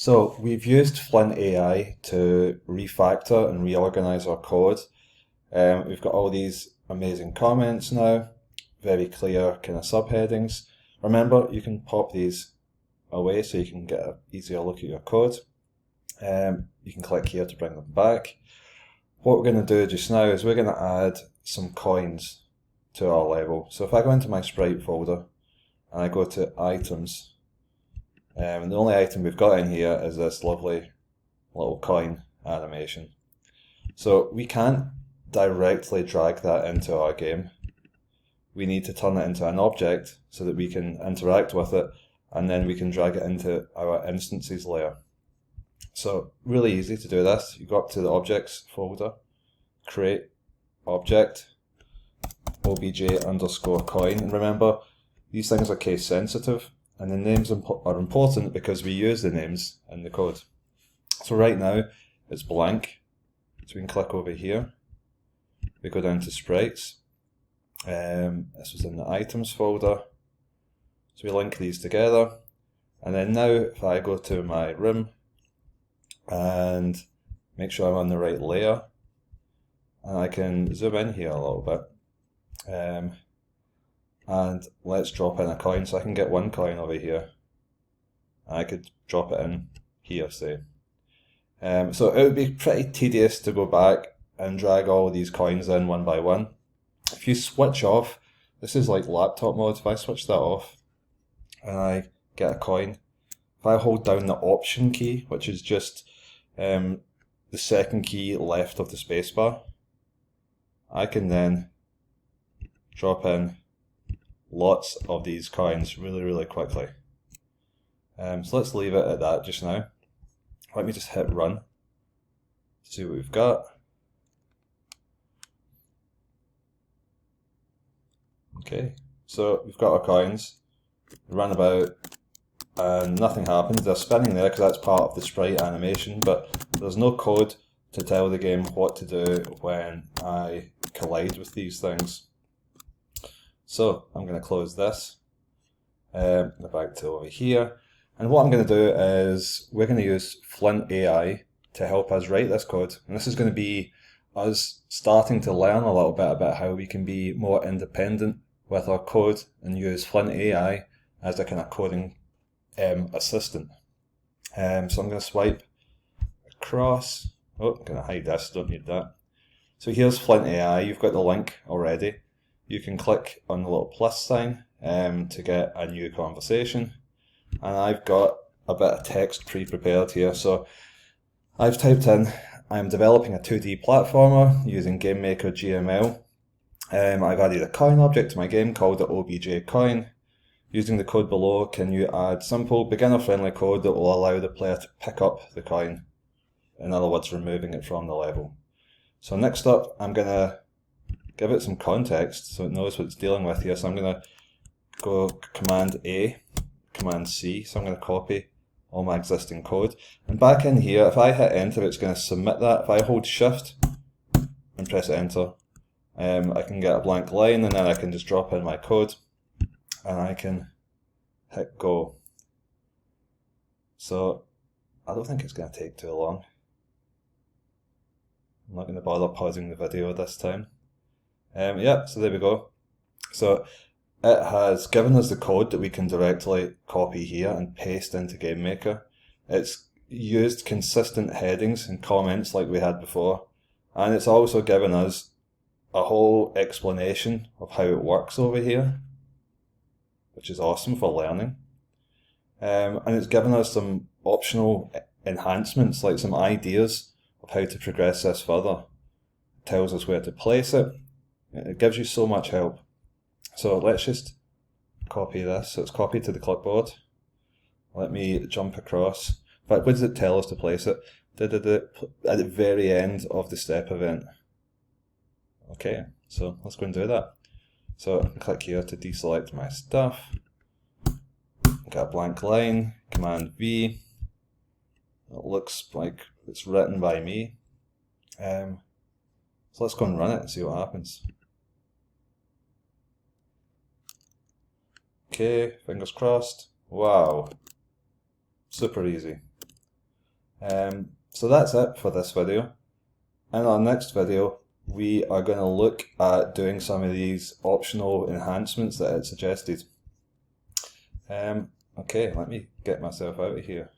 So we've used Flint AI to refactor and reorganize our code. We've got all these amazing comments now, very clear kind of subheadings. Remember, you can pop these away so you can get an easier look at your code. You can click here to bring them back. What we're going to do just now is we're going to add some coins to our level. So if I go into my sprite folder and I go to items, the only item we've got in here is this lovely little coin animation. So we can't directly drag that into our game. We need to turn it into an object so that we can interact with it, and then we can drag it into our instances layer. So really easy to do this. You go up to the objects folder, create object, obj underscore coin, and remember these things are case sensitive, and the names are important because we use the names in the code. So right now it's blank, so we can click over here. We go down to sprites. This was in the items folder. So we link these together, and then now if I go to my room and make sure I'm on the right layer, and I can zoom in here a little bit. And let's drop in a coin, so I can get one coin over here. I could drop it in here, say. So it would be pretty tedious to go back and drag all these coins in one by one. If you switch off, this is like laptop mode, if I switch that off and I get a coin, if I hold down the option key, which is just the second key left of the spacebar, I can then drop in lots of these coins really quickly. So let's leave it at that just now. Let me just hit run to see what we've got. Okay, so we've got our coins, run about, and nothing happens. They're spinning there because that's part of the sprite animation, but there's no code to tell the game what to do when I collide with these things. So I'm going to close this, go back to over here, and what I'm going to do is we're going to use Flint AI to help us write this code, and this is going to be us starting to learn a little bit about how we can be more independent with our code and use Flint AI as a kind of coding assistant. So I'm going to swipe across. Oh, I'm going to hide this, don't need that. So here's Flint AI, you've got the link already. You can click on the little plus sign to get a new conversation. And I've got a bit of text pre-prepared here. So I've typed in, I'm developing a 2D platformer using GameMaker GML. I've added a coin object to my game called the obj coin. Using the code below, can you add simple beginner-friendly code that will allow the player to pick up the coin? In other words, removing it from the level. So next up, I'm going to give it some context so it knows what it's dealing with here. So I'm going to go Command A, Command C. So I'm going to copy all my existing code. And back in here, if I hit enter, it's going to submit that. If I hold shift and press enter, I can get a blank line, and then I can just drop in my code and I can hit go. So I don't think it's going to take too long. I'm not going to bother pausing the video this time. Yeah, so there we go. So it has given us the code that we can directly copy here and paste into GameMaker. It's used consistent headings and comments like we had before, and it's also given us a whole explanation of how it works over here, which is awesome for learning. And it's given us some optional enhancements, like some ideas of how to progress this further. It tells us where to place it. It gives you so much help. So let's just copy this. So it's copied to the clipboard. Let me jump across. In fact, where does it tell us to place it? At the very end of the step event. Okay, so let's go and do that. So I can click here to deselect my stuff. Got a blank line, Command V. It looks like it's written by me. So let's go and run it and see what happens. Okay, fingers crossed. Wow, super easy. So that's it for this video. In our next video, we are going to look at doing some of these optional enhancements that it suggested. Okay, let me get myself out of here.